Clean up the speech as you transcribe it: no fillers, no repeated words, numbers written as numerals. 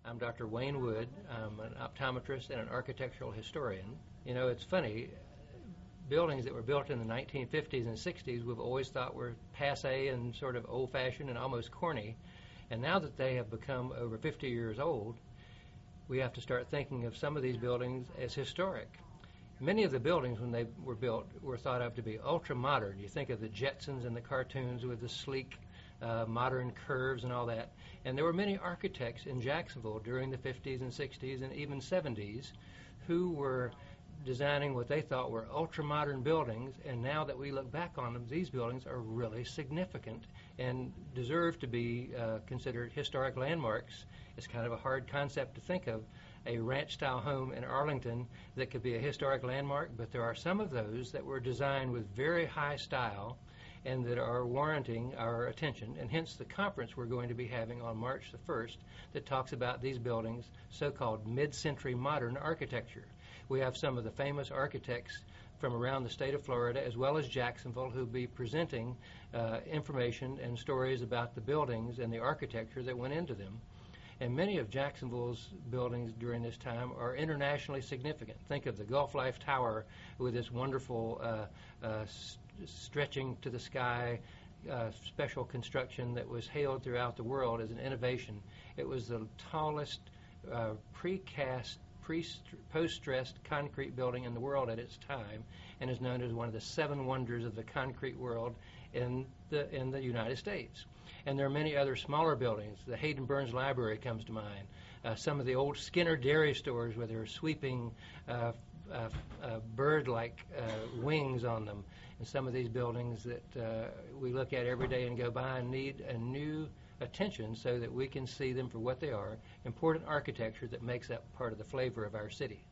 I'm Dr. Wayne Wood. I'm an optometrist and an architectural historian. You know, it's funny, buildings that were built in the 1950s and 60s we've always thought were passé and sort of old-fashioned and almost corny. And now that they have become over 50 years old, we have to start thinking of some of these buildings as historic. Many of the buildings, when they were built, were thought of to be ultra-modern. You think of the Jetsons and the cartoons with the sleek, modern curves and all that. And there were many architects in Jacksonville during the 50s and 60s and even 70s who were designing what they thought were ultra-modern buildings, and now that we look back on them, these buildings are really significant and deserve to be considered historic landmarks. It's kind of a hard concept to think of a ranch-style home in Arlington that could be a historic landmark, but there are some of those that were designed with very high style and that are warranting our attention, and hence the conference we're going to be having on March the 1st that talks about these buildings' so-called mid-century modern architecture. We have some of the famous architects from around the state of Florida as well as Jacksonville who will be presenting information and stories about the buildings and the architecture that went into them. And many of Jacksonville's buildings during this time are internationally significant. Think of the Gulf Life Tower with its wonderful stretching to the sky special construction that was hailed throughout the world as an innovation. It was the tallest precast, post-stressed concrete building in the world at its time, and is known as one of the 7 wonders of the concrete world in the United States. And there are many other smaller buildings. The Hayden Burns Library comes to mind. Some of the old Skinner dairy stores with their sweeping bird-like wings on them. And some of these buildings that we look at every day and go by and need a new attention so that we can see them for what they are, important architecture that makes up part of the flavor of our city.